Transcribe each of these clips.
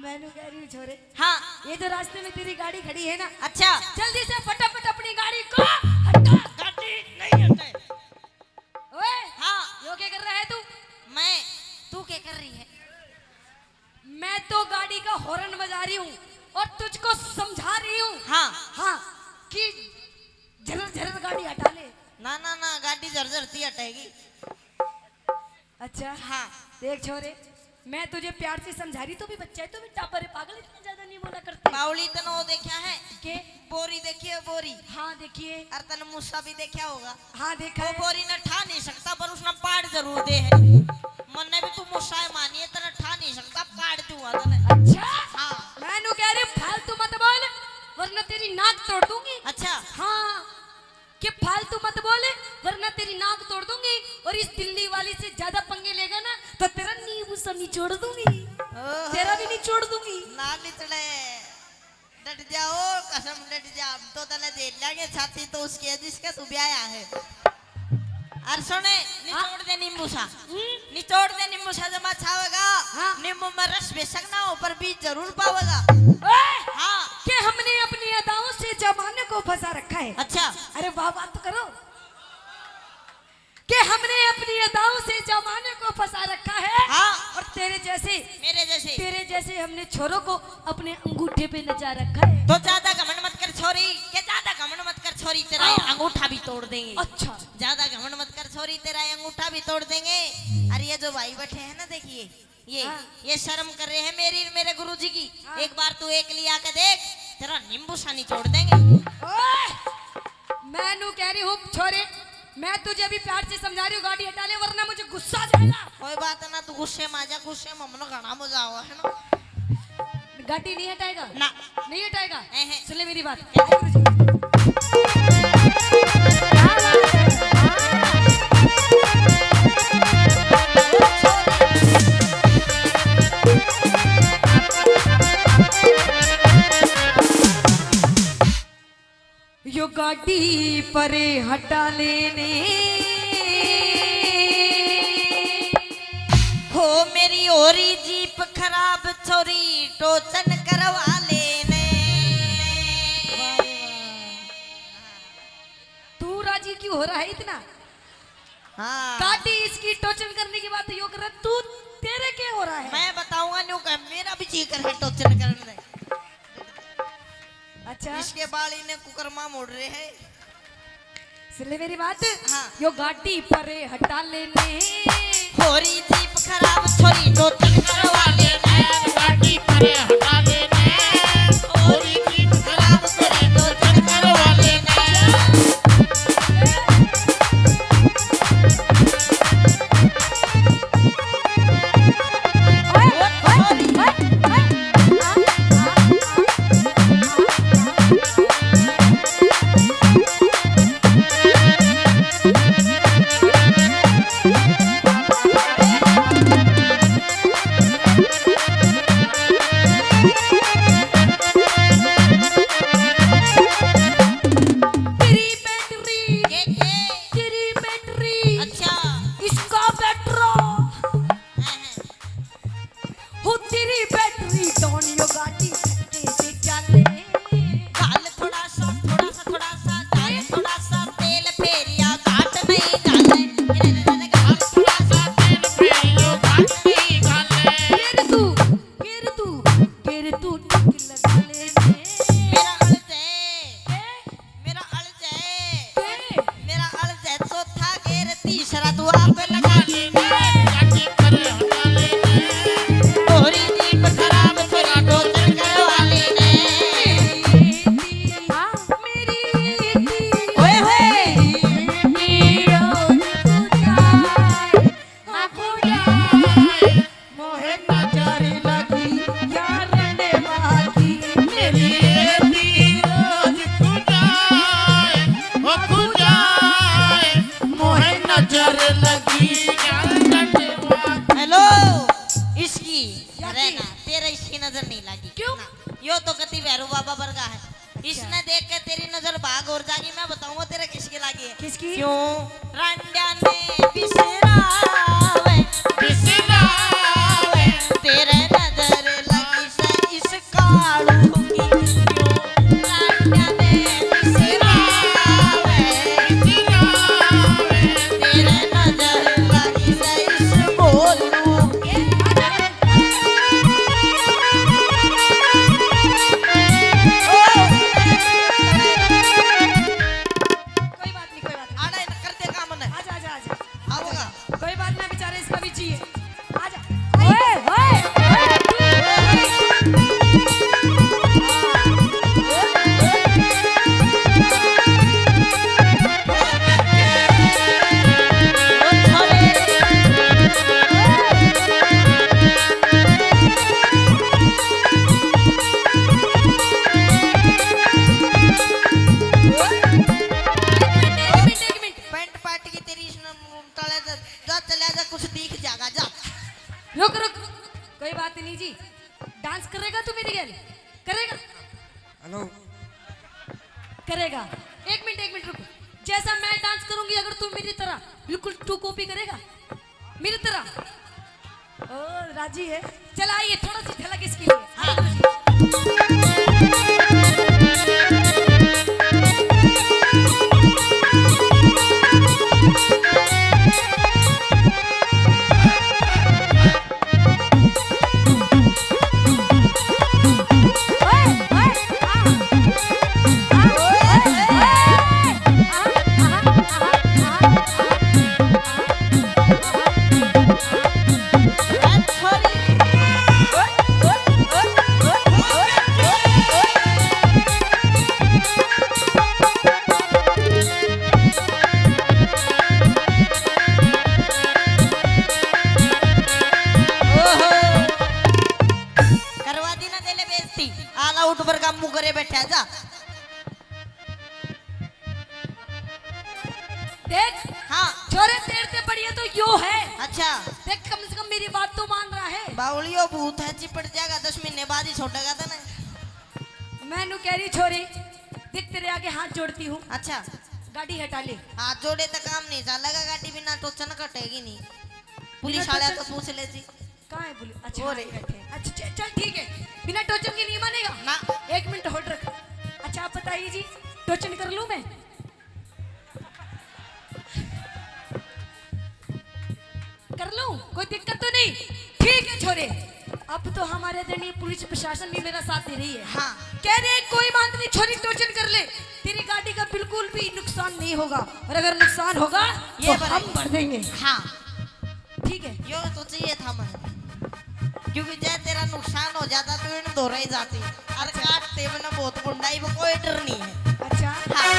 मैंने कह रही हूँ छोरे। हाँ ये जो रास्ते में तेरी गाड़ी खड़ी है ना, अच्छा जल्दी से फटाफट अपनी गाड़ी को हटा। गाड़ी नहीं हटे। ओए हाँ यो क्या कर रहा है तू? मैं तू क्या कर रही है? मैं तो गाड़ी का हॉर्न बजा रही हूँ और तुझको समझा रही हूँ। हाँ हाँ कि झरर झरर गाड़ी हटा ले। ना ना ना गाड़ी जर्जरती हटेगी। अच्छा हाँ देख छोरे, मैं तुझे प्यार से समझा रही, तो भी बच्चा है, तो भी टापर है, पागल, इतना ज्यादा नहीं बोला करते। बावली तन वो देखा है के बोरी देखी है बोरी। हाँ देखिए। और तन मूसा भी देखा होगा। हाँ देखा वो है। बोरी ने ठा नहीं सकता पर उसने पाड़ जरूर दे है। मन ने भी तू मूसा है मानिए तने ठा नहीं सकता पाड़ दूंगा तने। अच्छा हाँ मैंने कह रही फालतू मत बोल वरना तेरी नाक तोड़ दूंगी। अच्छा हाँ कि फालतू मत बोले वरना तेरी नाक तोड़ दूंगी, और इस दिल्ली वाली से ज्यादा पंगे लेगा ना तो तेरा नींबू सा निचोड़ दूंगी। तेरा भी निचोड़ दूंगी। ना लितड़े डट जाओ कसम डट जा हम तो तले दे लेंगे छाती तो उसके जिसका तू ब्याया है। और सुने निचोड़ दे नींबू सा निचोड़ दे नींबू सा जमा छावेगा। हाँ। नींबू में रस बेशक ना हो पर बीज जरूर पावेगा। हाँ कि हमने अपनी अदाओं से जमाने को फंसा रखा है। अच्छा अरे वाह बात तो करो कि हमने अपनी अदाओं से जमाने को फंसा रखा है। हाँ और तेरे जैसे हमने छोरों को अपने अंगूठे पे नचा रखा है। तो ज्यादा घमंड मत कर छोरी के ज्यादा घमंड मत कर छोरी तेरा ये अंगूठा भी तोड़ देंगे। अच्छा ज्यादा घमंड मत कर छोरी तेरा ये अंगूठा भी तोड़ देंगे। अरे ये जो भाई बैठे हैं ना देखिए हाँ। ये शर्म कर रहे हैं मेरी मेरे गुरुजी की। हाँ। एक बार तू एक लिया के देख तेरा नींबू सा निचोड़ देंगे। ओए मैं नू कह रही हूँ छोरे, मैं तुझे अभी प्यार से समझा रही हूँ गाड़ी हटा ले वरना मुझे गुस्सा आ जाएगा। कोई बात ना तू गुस्से में आ जा गुस्से में हमने घना मजा हुआ है ना। गाड़ी नहीं हटाएगा ना नहीं हटाएगा। एहे। सुन ले मेरी बात। यो गाड़ी परे हटा लेने हो मेरी ओरी जीप खराब छोरी टोचन करवा लेने। तू राजी क्यों हो रहा है इतना? हाँ गाड़ी इसकी टोचन करने की बात यो कर रहा, तू तेरे क्या हो रहा है? मैं बताऊंगा न्यू का मेरा भी जी कर है टोचन करने दे। अच्छा इसके बाली ने कुकरमा मोड़ रहे हैं। सुन ले मेरी बात। हाँ। यो गाड़ी परे हटा लेने होरी जीप खराब छोरी टोचन करवा लेने। गाड़ी परे हटा लेने होरी जीप खराब छोरी टोचन करवा लेने। तेरी बैटरी अच्छा इसका बैटरा हो, तेरी बैटरी डाउन यो गाड़ी धक्के से चले। गाल थोड़ा सा डाल थोड़ा सा तेल फेरिया घाट नहीं डाले। गाल थोड़ा सा तेल फेरियो घाट नहीं घाले। केर तू टिक लगा लेने। मेरा अड़ जाए चौथा गेर तीसरा तू आप लगा लेने। गाड़ी परे हटा लेने होरी जीप खराब छोरी टोचन करवा लेने। ओए होए मोहे नजर लगी यार ने बाकी मेरी रोज खुजाए हो खुजाए मोहे नजर लगी यार ने बाकी। हेलो इसकी अरे ना तेरा इसकी नजर नहीं लगी क्यों? ना, यो तो कति भैरू बाबा वर्गा है। इसने देख के तेरी नजर भाग और जागी। मैं बताऊंगा तेरे किसकी लगी है। किसकी? क्यों रंडा ने बिसरावे बिसरावे तेरे नजर लगी से डांस करेगा तू मेरी गैल करेगा हेलो करेगा। एक मिनट रुको। जैसा मैं डांस करूंगी अगर तू मेरी तरह बिल्कुल तू कॉपी करेगा मेरी तरह। ओ राजी है। चल आइए थोड़ा सी झलक इसके लिए। हाँ। करवा दी ना तेले बेइज्जती आला उठ पर काम मुंह करे बैठा जा। देख हाँ छोरे तेरे से बढ़िया तो यो है। अच्छा देख कम से कम मेरी बात तो मान रहा है। बाउलियो भूत है चिपट जाएगा 10 महीने बाद ही छोड़ेगा था ना। मैं नु कह रही छोरी देख तेरे आगे हाथ जोड़ती हूँ अच्छा गाड़ी हटा ले। हाथ जोड़े तो काम नहीं चलेगा गाड़ी बिना तो चन कटेगी नहीं। पुलिस वाले तो पूछ लेती कहाँ है बोले। अच्छा वो हाँ, रही। बैठे हैं। अच्छा चल ठीक है बिना टोचन के नहीं मानेगा ना। 1 मिनट होल्ड रख। अच्छा आप बताइए जी टोचन कर लूं मैं। कर लूं कोई दिक्कत तो नहीं। ठीक है छोरे अब तो हमारे आदरणीय पुलिस प्रशासन भी मेरा साथ दे रही है। हाँ कह रहे हैं, कोई बात नहीं छोरी टोचन कर ले तेरी गाड़ी का बिल्कुल भी नुकसान नहीं होगा और अगर नुकसान होगा ये तो हम भर देंगे। हाँ ठीक है यो तो चाहिए था मैं क्योंकि जब तेरा नुकसान हो जाता तो इन दो रही जाती और काटते में ना बहुत गुंडाई में कोई डर नहीं है। अच्छा हाँ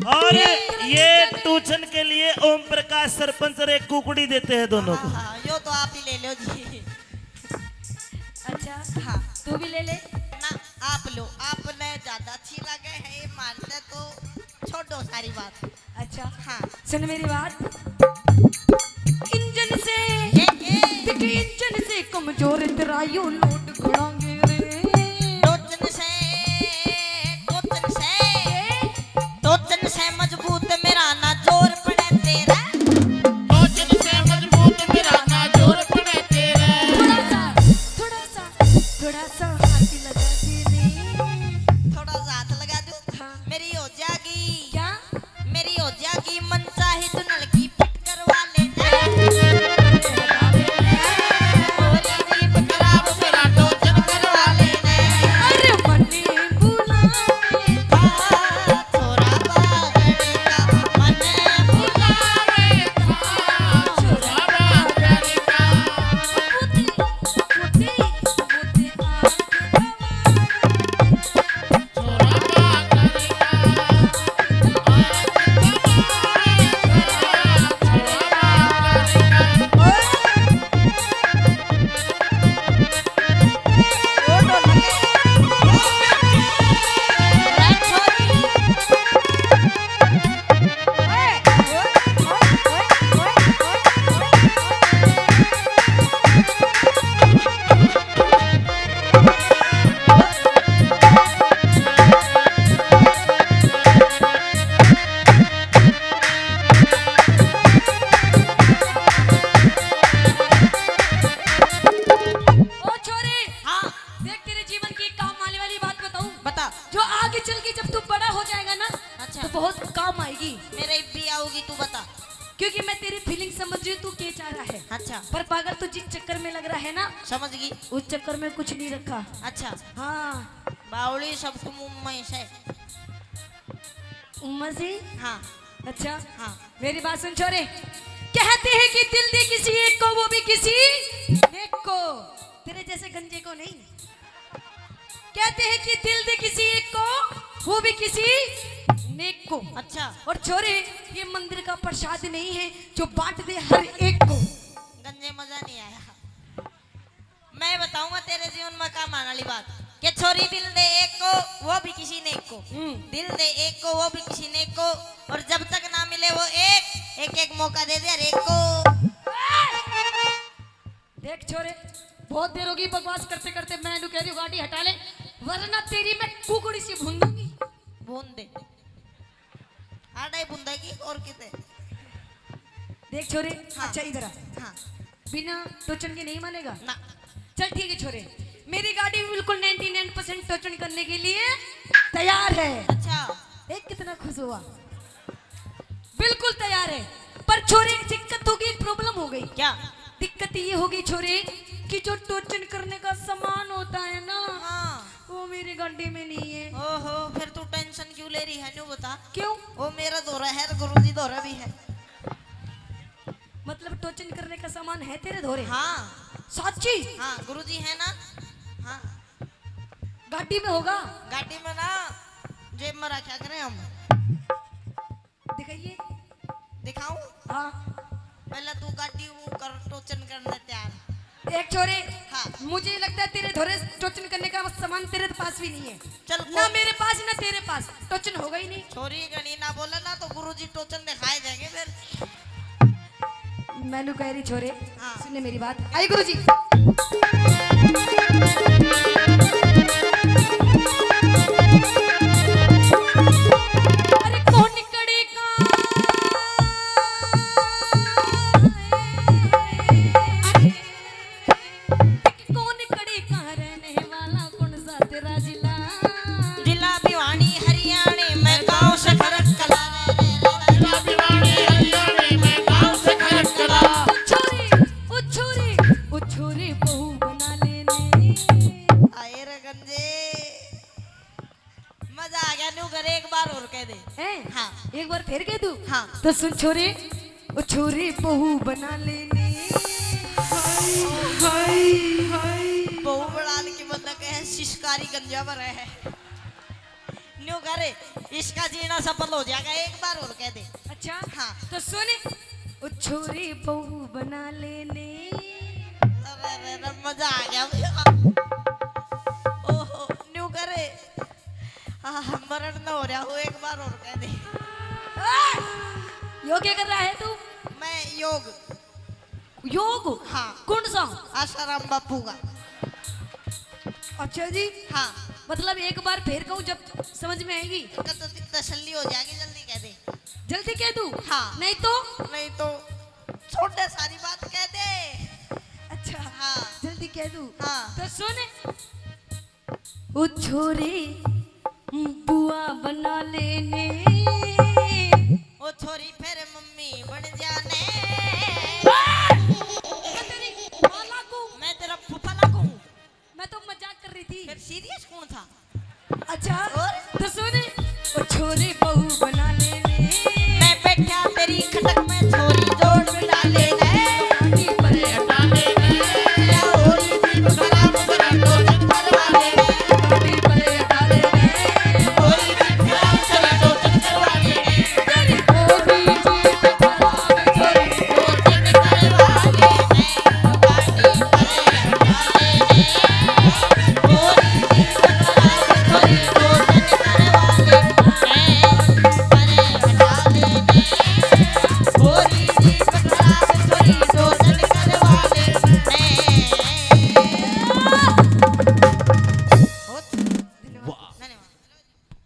और ये ट्यूशन के लिए ओम प्रकाश सरपंच और एक कुकड़ी देते हैं दोनों को। हाँ यो तो आप ही ले लो जी। अच्छा हाँ तू भी ले ले। ना आप लो आपने ज्यादा अच्छी लगे है ये मानते तो छोड़ दो सारी बात। अच्छा हाँ सुन मेरी बात। इंजन से देख इंजन से कमजोर तेरा यो लोड घोड़ांगे रे। टोचन से मजबूत मेरा ना जोर पड़े तेरा। टोचन से मजबूत मेरा ना जोर पड़े तेरे। थोड़ा सा हाथ लगा दे थोड़ा सा हाथ लगा दूं हाँ। मेरी हो जाएगी क्या मेरी हो जाएगी मन चाहे तो नलकी फिट करवा लेना। खराब मेरा पर पागल तू जिस चक्कर में लग रहा है ना, समझ गई। उस चक्कर में कुछ नहीं रखा। अच्छा हाँ बावली सबको मुंह में से। उम्मा से। हाँ अच्छा हाँ मेरी बात सुन छोरे, कहते हैं कि दिल दे किसी एक को, वो भी किसी एक को, तेरे जैसे गंजे को नहीं। कहते हैं कि दिल दे किसी एक को, वो भी किसी नेक को। अच्छा और छोरे ये मंदिर का प्रसाद नहीं है जो बांट दे हर एक को। गंजे मजा नहीं आया। मैं बताऊंगा तेरे जीवन में काम आने वाली बात कि छोरी दिल दे एक को, वो भी किसी नेक को। दिल दे एक को, वो भी किसी नेक को, और जब तक ना मिले वो एक मौका दे दे हर एक को। देख छोरे बहुत देर होगी बकवास करते करते, मैं कह रही हूँ गाड़ी हटा ले वरना तेरी मैं कुकड़ी सी भून दूंगी। बूंद दे आड़े बूंदेगी और किते। देख छोरे हाँ। अच्छा इधर आ, हाँ बिना टोचन के नहीं मानेगा। ना चल ठीक है छोरे, मेरी गाड़ी बिल्कुल 99% टोचन करने के लिए तैयार है। अच्छा एक कितना खुश हुआ, बिल्कुल तैयार है। पर छोरे एक दिक्कत होगी, एक प्रॉब्लम हो गई। क्या? दिक्कत ये होगी छोरे कि जो टोचन करने का सामान होता है ना, हाँ वो मेरी गाड़ी में नहीं है। ओहो फिर तू टेंशन क्यों ले रही है न्यू बता। क्यों? वो मेरा दौरा है, गुरुजी दौरा भी है। मतलब टोचन करने का सामान है तेरे धोरे? हाँ सच्ची? हाँ गुरुजी है ना। हाँ गाड़ी में होगा? गाड़ी में ना जेब में रखा करें हम। दिखाइए। दिखाऊं? हाँ पहले तू गाड़ी वो कर टोचन करने तैयार। एक छोरे हाँ मुझे लगता है तेरे धोरे टोचन करने का सामान तेरे पास भी नहीं है। चल ना मेरे पास ना तेरे पास, टोचन होगा ही नहीं। छोरी गणी ना बोले ना तो गुरुजी टोचन दिखाए जाएंगे फिर। मैनू कह रही छोरे हाँ। सुनने मेरी बात। आई गुरुजी। अरे कौन कड़े का कौन कड़े का रहने वाला, कौन सा तेरा जिला? जिला भिवानी हरियाणा में गांव से खरक कला जिला भिवानी हरियाणा में गांव से खरक कला। ओ छोरे बहू बना लेने। आए रे गंजे मजा आ गया न्यू कर एक बार और कह दे। हैं? हाँ एक बार फिर कह दूं? हाँ तो सुन छोरे, ओ छोरे बहू बना लेने। बहु बड़ाल की मतलब है शिशकारी गंजा पर है न्यू करे इसका जीना सफल हो जाएगा एक बार और कह दे। अच्छा हाँ तो सुन, ओ छोरे बहू बना लेने। अरे मजा आ गया ओहो न्यू करे मरण न हो रहा हूँ एक बार और कह दे। योग क्या कर रहा है तू? मैं योग योग? हाँ कौन सा? आसाराम बापू का। अच्छा जी हाँ मतलब एक बार फिर कहूँ जब समझ में आएगी तो तसल्ली हो जाएगी जल्दी कह दे। जल्दी कह दूं? हाँ नहीं तो? नहीं तो छोड़ दे सारी बात कह दे। अच्छा हाँ जल्दी कह दूं? हाँ तो सुन, ओ छोरे बुआ बना लेने। ओ छोरी फिर मम्मी बन जाने।